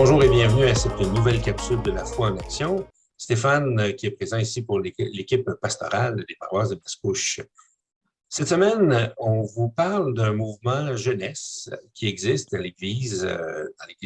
Bonjour et bienvenue à cette nouvelle capsule de la foi en action. Stéphane, qui est présent ici pour l'équipe pastorale des paroisses de Mascouche. Cette semaine, on vous parle d'un mouvement jeunesse qui existe dans l'Église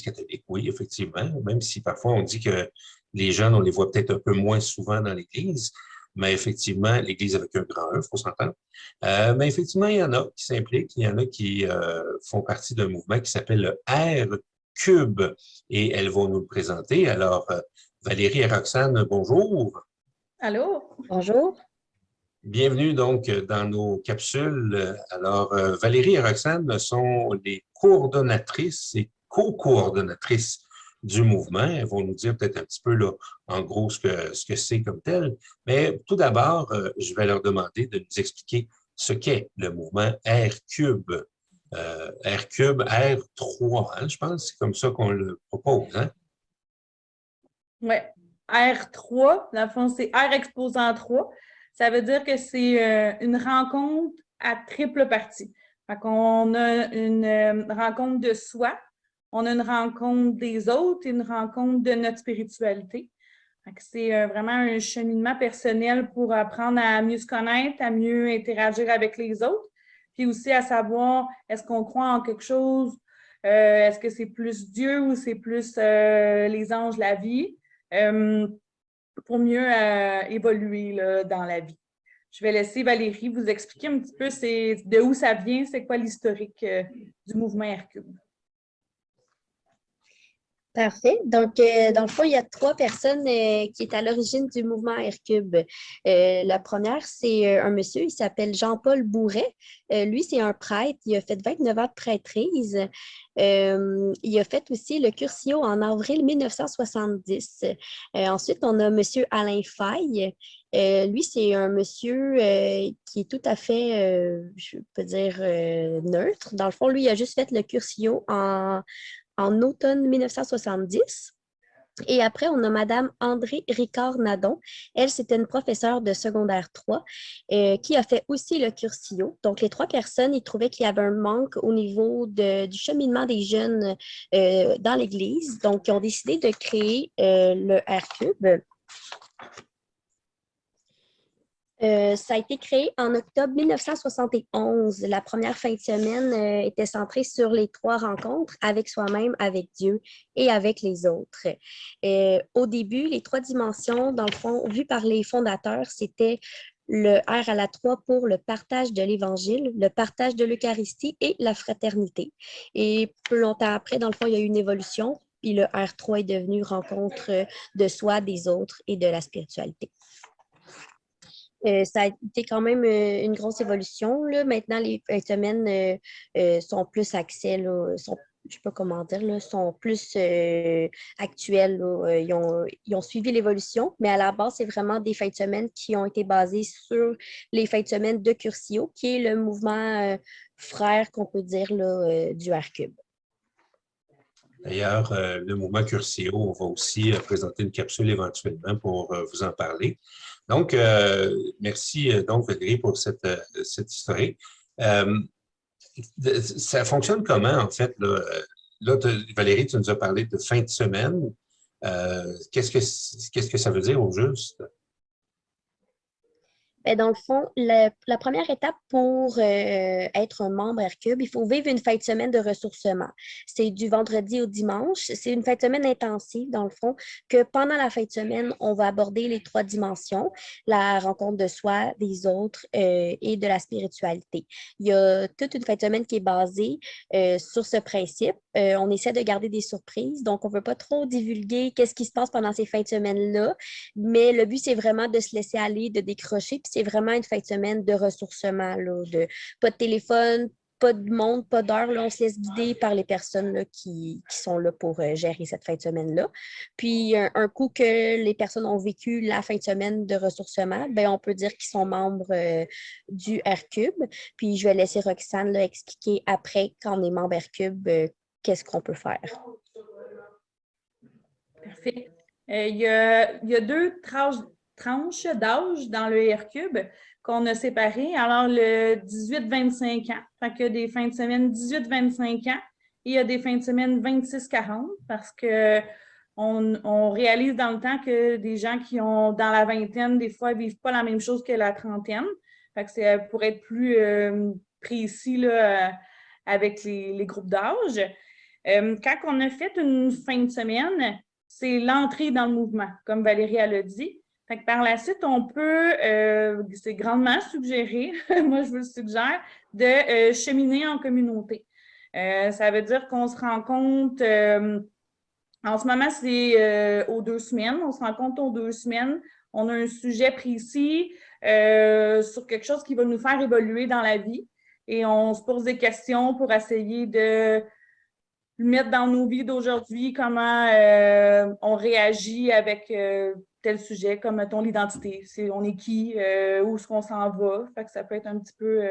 catholique, oui, effectivement, même si parfois on dit que les jeunes, on les voit peut-être un peu moins souvent dans l'Église, mais effectivement, l'Église avec un grand E, il faut s'entendre. Mais effectivement, il y en a qui s'impliquent, il y en a qui font partie d'un mouvement qui s'appelle le R Cube, et elles vont nous le présenter. Alors, Valérie et Roxane, bonjour. Allô? Bonjour. Bienvenue donc dans nos capsules. Alors, Valérie et Roxane sont les coordonnatrices et co-coordonnatrices du mouvement. Elles vont nous dire peut-être un petit peu là, en gros ce que c'est comme tel. Mais tout d'abord, je vais leur demander de nous expliquer ce qu'est le mouvement R-Cube. R-Cube, R3, hein, je pense, c'est comme ça qu'on le propose. Hein? Oui. R3, dans le fond, c'est R exposant 3. Ça veut dire que c'est une rencontre à triple partie. Fait qu'on a une rencontre de soi, on a une rencontre des autres et une rencontre de notre spiritualité. C'est vraiment un cheminement personnel pour apprendre à mieux se connaître, à mieux interagir avec les autres, puis aussi à savoir est-ce qu'on croit en quelque chose, est-ce que c'est plus Dieu ou c'est plus les anges, la vie, pour mieux évoluer là, dans la vie. Je vais laisser Valérie vous expliquer un petit peu de où ça vient, c'est quoi l'historique du mouvement R-Cube. Parfait. Donc, dans le fond, il y a trois personnes qui est à l'origine du mouvement R-Cube. La première, c'est un monsieur, il s'appelle Jean-Paul Bourret. Lui, c'est un prêtre. Il a fait 29 ans de prêtrise. Il a fait aussi le Curcio en avril 1970. Ensuite, on a monsieur Alain Faye. Lui, c'est un monsieur qui est tout à fait, je peux dire, neutre. Dans le fond, lui, il a juste fait le Curcio en automne 1970. Et après, on a Madame André Ricard-Nadon. Elle, c'était une professeure de secondaire 3 qui a fait aussi le Curcio. Donc, les trois personnes, ils trouvaient qu'il y avait un manque au niveau du cheminement des jeunes dans l'Église. Donc, ils ont décidé de créer le R-Cube. Ça a été créé en octobre 1971. La première fin de semaine était centrée sur les trois rencontres avec soi-même, avec Dieu et avec les autres. Au début, les trois dimensions, dans le fond, vues par les fondateurs, c'était le R à la 3 pour le partage de l'Évangile, le partage de l'Eucharistie et la fraternité. Et peu longtemps après, dans le fond, il y a eu une évolution, puis le R3 est devenu rencontre de soi, des autres et de la spiritualité. Ça a été quand même une grosse évolution. Là. Maintenant, les fins de semaine sont plus axées, je ne sais pas comment dire, là, sont plus actuelles. Ils ont suivi l'évolution, mais à la base, c'est vraiment des fins de semaine qui ont été basées sur les fins de semaine de Curcio, qui est le mouvement frère, qu'on peut dire, là, du R-Cube. D'ailleurs, le mouvement Curcio, on va aussi présenter une capsule éventuellement pour vous en parler. Donc, merci donc Valérie pour cette historique. Ça fonctionne comment en fait? Là, Valérie, tu nous as parlé de fin de semaine. Qu'est-ce que ça veut dire au juste? Bien, dans le fond, la première étape pour être un membre R-Cube, il faut vivre une fin de semaine de ressourcement. C'est du vendredi au dimanche. C'est une fin de semaine intensive, dans le fond, que pendant la fin de semaine, on va aborder les trois dimensions, la rencontre de soi, des autres et de la spiritualité. Il y a toute une fin de semaine qui est basée sur ce principe. On essaie de garder des surprises, donc on ne veut pas trop divulguer qu'est-ce qui se passe pendant ces fins de semaine-là, mais le but, c'est vraiment de se laisser aller, de décrocher, puis c'est vraiment une fin de semaine de ressourcement, là, pas de téléphone, pas de monde, pas d'heure. On se laisse guider par les personnes là, qui sont là pour gérer cette fin de semaine-là. Puis, un coup que les personnes ont vécu la fin de semaine de ressourcement, bien, on peut dire qu'ils sont membres du R-Cube. Puis, je vais laisser Roxane là, expliquer après, quand on est membre R-Cube, qu'est-ce qu'on peut faire. Parfait. Il y a deux tranches d'âge dans le R-Cube qu'on a séparées. Alors, le 18-25 ans, fait que des fins de semaine 18-25 ans Et il y a des fins de semaine 26-40 parce qu'on réalise dans le temps que des gens qui ont dans la vingtaine, des fois, ne vivent pas la même chose que la trentaine. Fait que c'est pour être plus précis là, avec les groupes d'âge. Quand on a fait une fin de semaine, c'est l'entrée dans le mouvement, comme Valérie elle a dit. Fait que par la suite, on peut, c'est grandement suggéré, moi je vous le suggère, de cheminer en communauté. Ça veut dire qu'on se rend compte, en ce moment, c'est aux 2 semaines, on se rend compte aux 2 semaines, on a un sujet précis sur quelque chose qui va nous faire évoluer dans la vie et on se pose des questions pour essayer de le mettre dans nos vies d'aujourd'hui, comment on réagit avec tel sujet, comme mettons l'identité. On est qui, où est-ce qu'on s'en va. Fait que ça peut être un petit peu,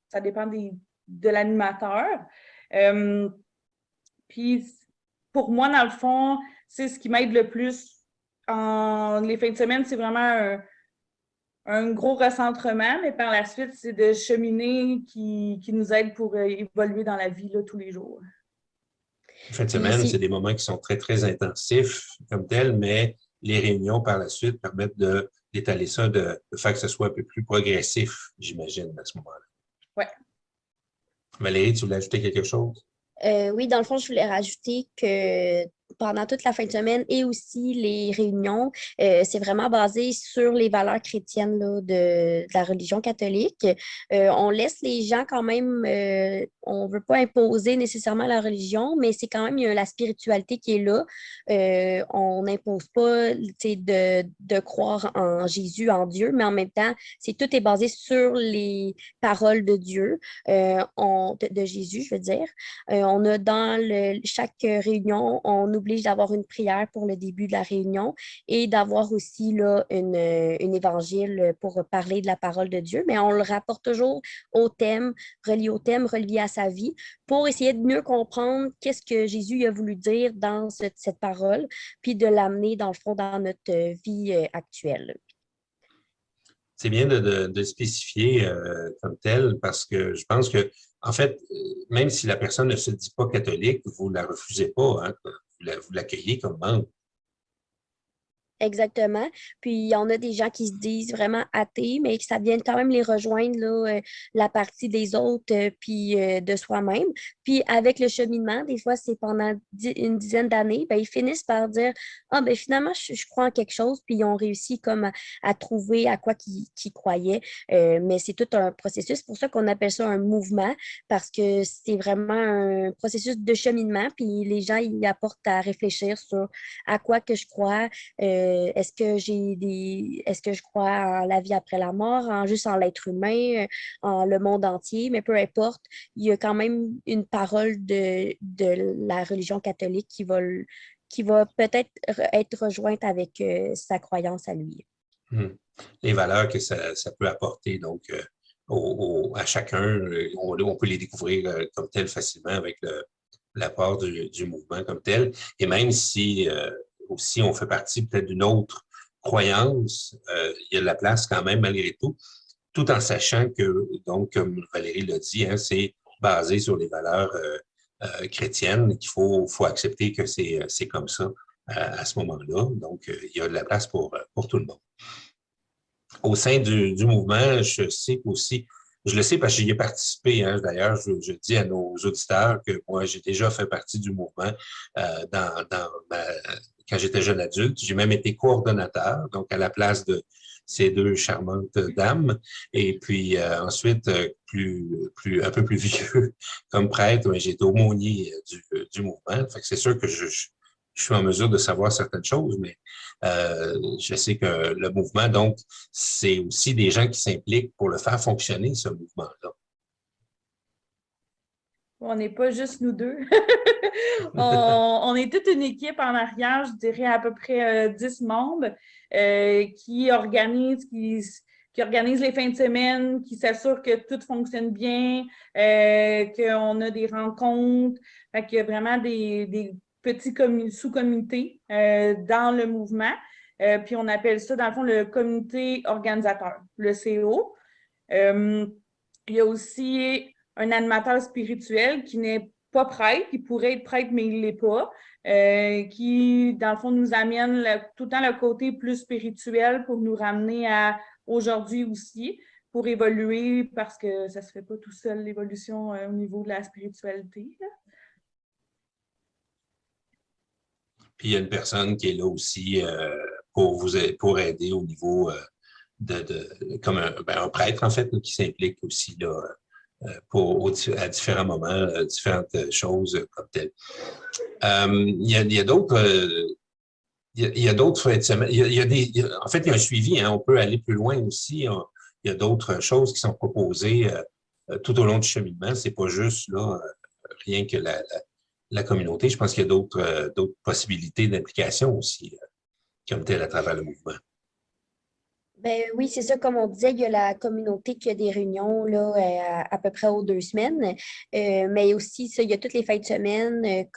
ça dépend de l'animateur. Puis pour moi, dans le fond, c'est ce qui m'aide le plus les fins de semaine, c'est vraiment un gros recentrement, mais par la suite, c'est de cheminer qui nous aide pour évoluer dans la vie là, tous les jours. En fin de semaine, c'est des moments qui sont très, très intensifs comme tels, mais les réunions par la suite permettent d'étaler ça, de faire que ce soit un peu plus progressif, j'imagine, à ce moment-là. Oui. Valérie, tu voulais ajouter quelque chose? Oui, dans le fond, je voulais rajouter que pendant toute la fin de semaine et aussi les réunions, c'est vraiment basé sur les valeurs chrétiennes là, de la religion catholique. On laisse les gens quand même, on ne veut pas imposer nécessairement la religion, mais c'est quand même il y a la spiritualité qui est là. On n'impose pas de croire en Jésus, en Dieu, mais en même temps, tout est basé sur les paroles de Dieu, de Jésus, je veux dire. On a dans chaque réunion, on oblige d'avoir une prière pour le début de la réunion et d'avoir aussi là, une évangile pour parler de la parole de Dieu, mais on le rapporte toujours relié au thème, relié à sa vie, pour essayer de mieux comprendre qu'est-ce que Jésus a voulu dire dans cette parole, puis de l'amener dans le fond dans notre vie actuelle. C'est bien de spécifier comme tel parce que je pense que, en fait, même si la personne ne se dit pas catholique, vous ne la refusez pas, hein, vous l'accueillez comme membre. Exactement. Puis, il y en a des gens qui se disent vraiment athées, mais que ça vient quand même les rejoindre, là, la partie des autres, puis de soi-même. Puis, avec le cheminement, des fois, c'est pendant une dizaine d'années, ben, ils finissent par dire, ah, ben finalement, je crois en quelque chose, puis ils ont réussi comme à trouver à quoi qu'ils croyaient. Mais c'est tout un processus. C'est pour ça qu'on appelle ça un mouvement, parce que c'est vraiment un processus de cheminement, puis les gens, ils apportent à réfléchir sur à quoi que je crois. Est-ce que je crois en la vie après la mort, juste en l'être humain, en le monde entier, mais peu importe, il y a quand même une parole de la religion catholique qui va peut-être être rejointe avec sa croyance à lui. Les valeurs que ça peut apporter, donc, à chacun, on peut les découvrir comme tel facilement avec l'apport du mouvement comme tel. Et même si aussi on fait partie peut-être d'une autre croyance, il y a de la place quand même malgré tout en sachant que, donc, comme Valérie l'a dit, hein, c'est basé sur les valeurs chrétiennes, qu'il faut accepter que c'est comme ça à ce moment-là. Donc, il y a de la place pour tout le monde. Au sein du mouvement, je sais aussi, je le sais parce que j'y ai participé. Hein, d'ailleurs, je dis à nos auditeurs que moi, j'ai déjà fait partie du mouvement quand j'étais jeune adulte. J'ai même été coordonnateur, donc à la place de ces deux charmantes dames. Et puis ensuite, un peu plus vieux comme prêtre, j'ai été aumônier du mouvement. Fait que c'est sûr que je suis en mesure de savoir certaines choses, mais je sais que le mouvement, donc, c'est aussi des gens qui s'impliquent pour le faire fonctionner, ce mouvement-là. On n'est pas juste nous deux. on est toute une équipe en arrière, je dirais à peu près 10 membres qui organisent les fins de semaine, qui s'assurent que tout fonctionne bien, qu'on a des rencontres. Fait qu'il y a vraiment des petits sous-comités dans le mouvement. Puis on appelle ça, dans le fond, le comité organisateur, le CO. Il y a aussi un animateur spirituel qui n'est pas prêtre, qui pourrait être prêtre, mais il ne l'est pas, qui, dans le fond, nous amène tout le temps le côté plus spirituel pour nous ramener à aujourd'hui aussi, pour évoluer, parce que ça ne se fait pas tout seul, l'évolution au niveau de la spiritualité, là. Puis il y a une personne qui est là aussi pour aider au niveau comme un prêtre, en fait, là, qui s'implique aussi là, à différents moments, différentes choses comme telles. Il y a d'autres il y a d'autres fins de semaine. En fait, il y a un suivi, hein, on peut aller plus loin aussi. Il y a d'autres choses qui sont proposées tout au long du cheminement. C'est pas juste là, rien que la communauté. Je pense qu'il y a d'autres possibilités d'implication aussi, comme telle à travers le mouvement. Ben oui, c'est ça, comme on disait, il y a la communauté qui a des réunions là, à peu près aux 2 semaines. Mais aussi, ça, il y a toutes les fins de semaine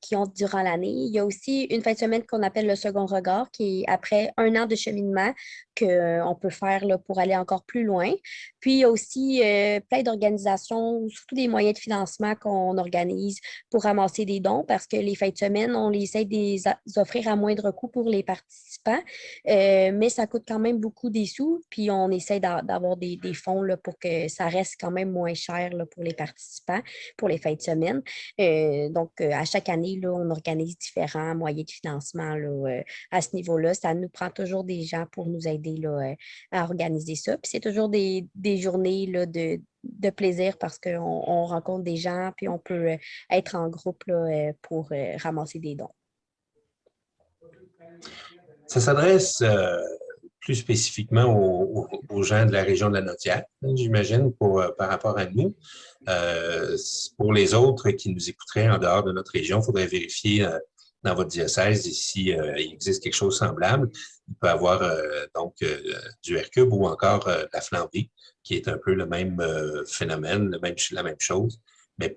qui ont durant l'année. Il y a aussi une fin de semaine qu'on appelle le second regard, qui est après 1 an de cheminement qu'on peut faire là, pour aller encore plus loin. Puis, il y a aussi plein d'organisations, surtout des moyens de financement qu'on organise pour ramasser des dons, parce que les fins de semaine, on les essaie de les offrir à moindre coût pour les participants. Mais ça coûte quand même beaucoup des sous, puis on essaie d'avoir des fonds là, pour que ça reste quand même moins cher là, pour les participants, pour les fins de semaine. Donc, à chaque année, là, on organise différents moyens de financement là, à ce niveau-là. Ça nous prend toujours des gens pour nous aider là, à organiser ça. Puis c'est toujours des journées là, de plaisir parce qu'on rencontre des gens, puis on peut être en groupe là, pour ramasser des dons. Ça s'adresse plus spécifiquement aux gens de la région de la Naudière, hein, j'imagine, par rapport à nous. Pour les autres qui nous écouteraient en dehors de notre région, il faudrait vérifier dans votre diocèse si il existe quelque chose de semblable. Il peut y avoir du Hercube ou encore la flambée, qui est un peu le même phénomène, la même chose, mais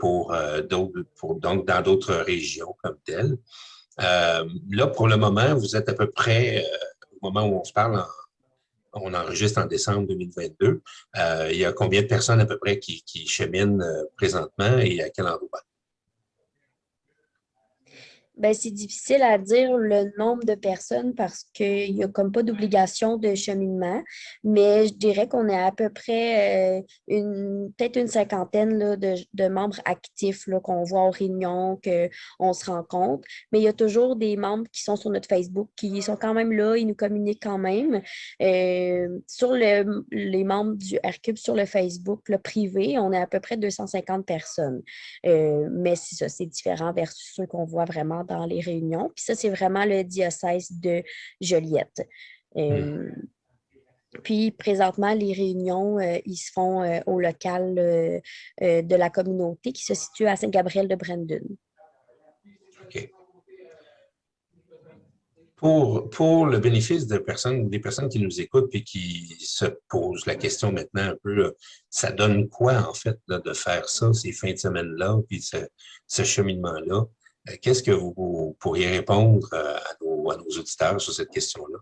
donc dans d'autres régions comme telles. Là, pour le moment, vous êtes à peu près, au moment où on se parle, on enregistre en décembre 2022. Il y a combien de personnes à peu près qui cheminent présentement et à quel endroit? Ben, c'est difficile à dire le nombre de personnes parce qu'il n'y a comme pas d'obligation de cheminement, mais je dirais qu'on est à peu près peut-être une cinquantaine là, de membres actifs là, qu'on voit aux réunions, qu'on se rencontre. Mais il y a toujours des membres qui sont sur notre Facebook, qui sont quand même là, ils nous communiquent quand même. Sur les membres du RCUB sur le Facebook le privé, on est à peu près 250 personnes. Mais c'est ça, c'est différent versus ceux qu'on voit vraiment dans les réunions. Puis ça, c'est vraiment le diocèse de Joliette. Puis présentement, les réunions, ils se font au local de la communauté qui se situe à Saint-Gabriel-de-Brandon. OK. Pour le bénéfice des personnes qui nous écoutent et qui se posent la question maintenant un peu, ça donne quoi en fait là, de faire ça, ces fins de semaine-là, puis ce cheminement-là? Qu'est-ce que vous pourriez répondre à nos auditeurs sur cette question-là?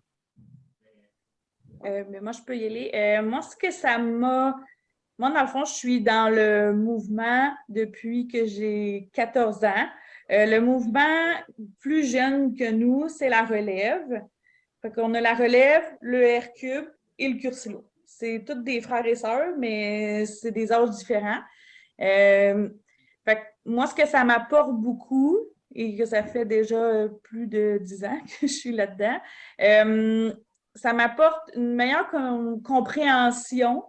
Mais moi, je peux y aller. Moi, ce que ça m'a... Moi, dans le fond, je suis dans le mouvement depuis que j'ai 14 ans. Le mouvement plus jeune que nous, c'est la relève. Fait qu'on a la relève, le RCUB et le Cursilo. C'est tous des frères et sœurs, mais c'est des âges différents. Fait que moi, ce que ça m'apporte beaucoup, et que ça fait déjà plus de 10 ans que je suis là-dedans, ça m'apporte une meilleure compréhension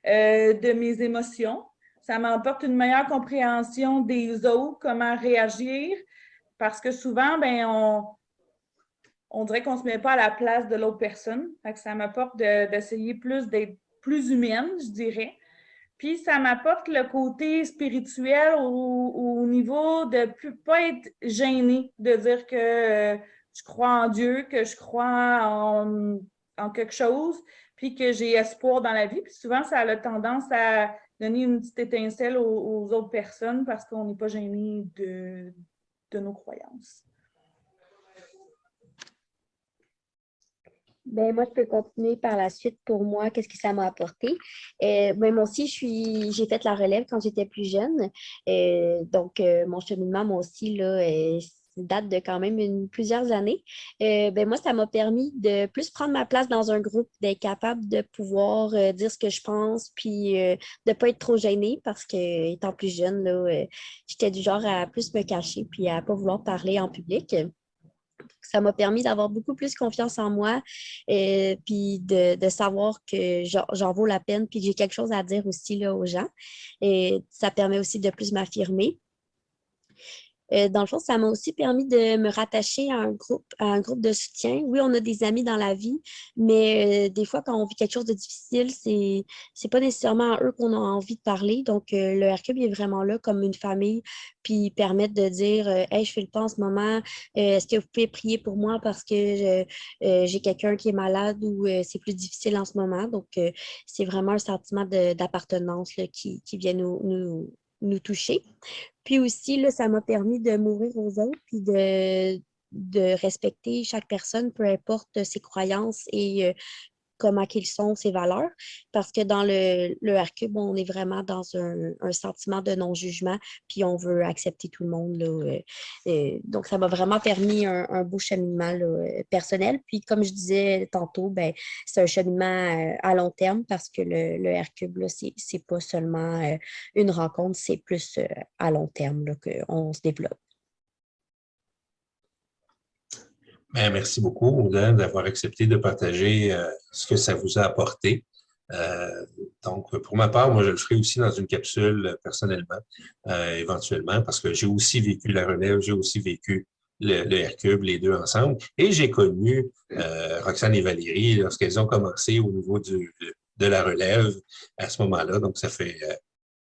de mes émotions. Ça m'apporte une meilleure compréhension des autres, comment réagir, parce que souvent, ben, on dirait qu'on ne se met pas à la place de l'autre personne. Fait que ça m'apporte d'essayer plus d'être plus humaine, je dirais. Puis ça m'apporte le côté spirituel au niveau de ne pas être gênée, de dire que je crois en Dieu, que je crois en quelque chose, puis que j'ai espoir dans la vie. Puis souvent, ça a tendance à donner une petite étincelle aux autres personnes parce qu'on n'est pas gêné de nos croyances. Ben, moi, je peux continuer par la suite pour moi, qu'est-ce que ça m'a apporté. Moi aussi, j'ai fait la relève quand j'étais plus jeune. Mon cheminement, moi aussi, là, date de quand même plusieurs années. Moi, ça m'a permis de plus prendre ma place dans un groupe, d'être capable de pouvoir dire ce que je pense, puis de ne pas être trop gênée parce que, étant plus jeune, là, j'étais du genre à plus me cacher puis à ne pas vouloir parler en public. Ça m'a permis d'avoir beaucoup plus confiance en moi et puis de savoir que j'en vaux la peine puis que j'ai quelque chose à dire aussi là, aux gens. Et ça permet aussi de plus m'affirmer. Dans le fond, ça m'a aussi permis de me rattacher à un groupe de soutien. Oui, on a des amis dans la vie, mais des fois, quand on vit quelque chose de difficile, c'est pas nécessairement à eux qu'on a envie de parler. Donc, le RCUB est vraiment là comme une famille, puis permettre de dire Hey, je fais le pas en ce moment, est-ce que vous pouvez prier pour moi parce que j'ai quelqu'un qui est malade ou c'est plus difficile en ce moment. Donc, c'est vraiment un sentiment d'appartenance là, qui vient nous toucher. Puis aussi, là, ça m'a permis de m'ouvrir aux autres, puis de respecter chaque personne, peu importe ses croyances et comment qu'ils sont, ses valeurs. Parce que dans le RCUB, on est vraiment dans un sentiment de non-jugement, puis on veut accepter tout le monde. Là, donc, ça m'a vraiment permis un beau cheminement là, personnel. Puis, comme je disais tantôt, ben, c'est un cheminement à long terme parce que le RCUB, là, c'est pas seulement une rencontre, c'est plus à long terme là, qu'on se développe. Ben, merci beaucoup, Oda, d'avoir accepté de partager ce que ça vous a apporté. Donc, pour ma part, moi, je le ferai aussi dans une capsule personnellement, éventuellement, parce que j'ai aussi vécu la relève, j'ai aussi vécu le RCUB, les deux ensemble. Et j'ai connu Roxane et Valérie lorsqu'elles ont commencé au niveau de la relève à ce moment-là. Donc, ça fait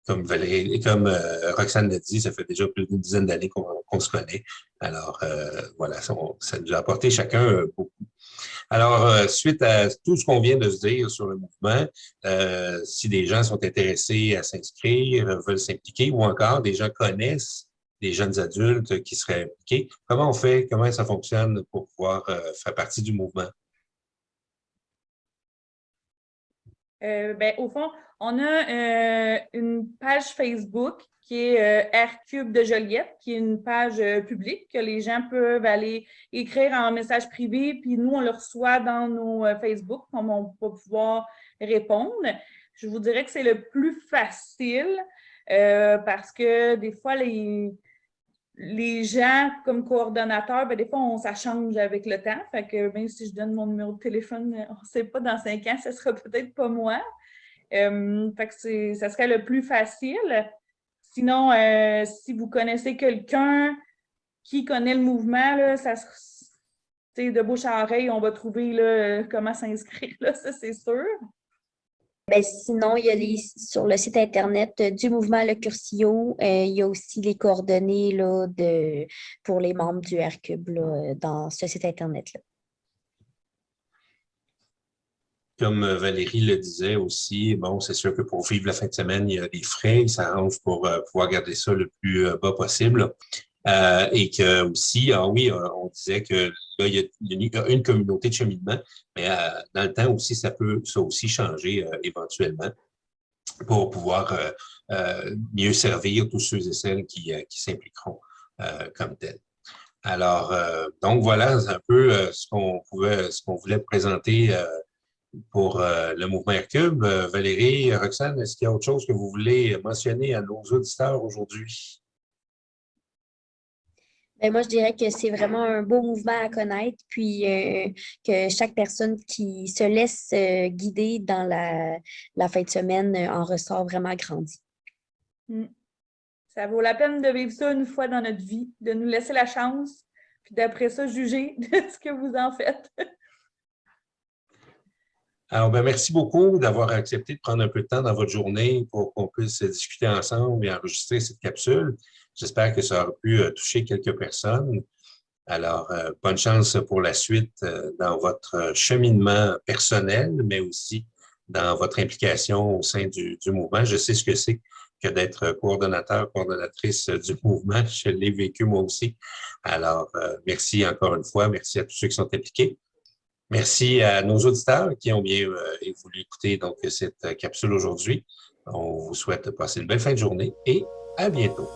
comme Valérie, comme Roxane l'a dit, ça fait déjà plus d'une dizaine d'années qu'on se connaît. Alors, voilà, ça nous a apporté chacun beaucoup. Alors, suite à tout ce qu'on vient de se dire sur le mouvement, si des gens sont intéressés à s'inscrire, veulent s'impliquer, ou encore des gens connaissent des jeunes adultes qui seraient impliqués, comment on fait, comment ça fonctionne pour pouvoir faire partie du mouvement? Au fond, on a une page Facebook qui est RCUB de Joliette, qui est une page publique que les gens peuvent aller écrire en message privé, puis nous, on le reçoit dans nos Facebook, comme on va pouvoir répondre. Je vous dirais que c'est le plus facile parce que des fois, les gens, comme coordonnateurs, des fois, ça change avec le temps. Fait que même si je donne mon numéro de téléphone, on ne sait pas, dans 5 ans, ce ne sera peut-être pas moi. Fait que ça serait le plus facile. Sinon, si vous connaissez quelqu'un qui connaît le mouvement, là, de bouche à oreille, on va trouver là, comment s'inscrire, là, ça c'est sûr. Ben, sinon, il y a sur le site Internet du mouvement Le Curcio, il y a aussi les coordonnées là, pour les membres du RCUB là, dans ce site Internet-là. Comme Valérie le disait aussi, bon, c'est sûr que pour vivre la fin de semaine, il y a des frais, ils s'arrangent pour pouvoir garder ça le plus bas possible. Et que aussi, oui, on disait que là, il y a une communauté de cheminement, mais dans le temps aussi, ça peut aussi changer éventuellement pour pouvoir mieux servir tous ceux et celles qui s'impliqueront comme tels. Alors, donc voilà un peu ce qu'on voulait présenter pour le mouvement RCUB. Valérie, Roxane, est-ce qu'il y a autre chose que vous voulez mentionner à nos auditeurs aujourd'hui? Ben, moi, je dirais que c'est vraiment un beau mouvement à connaître, puis que chaque personne qui se laisse guider dans la fin de semaine en ressort vraiment grandi. Ça vaut la peine de vivre ça une fois dans notre vie, de nous laisser la chance, puis d'après ça, juger de ce que vous en faites. Alors, merci beaucoup d'avoir accepté de prendre un peu de temps dans votre journée pour qu'on puisse discuter ensemble et enregistrer cette capsule. J'espère que ça aura pu toucher quelques personnes. Alors, bonne chance pour la suite dans votre cheminement personnel, mais aussi dans votre implication au sein du mouvement. Je sais ce que c'est que d'être coordonnateur, coordonnatrice du mouvement. Je l'ai vécu moi aussi. Alors, merci encore une fois. Merci à tous ceux qui sont impliqués. Merci à nos auditeurs qui ont bien voulu écouter donc, cette capsule aujourd'hui. On vous souhaite de passer une belle fin de journée et à bientôt.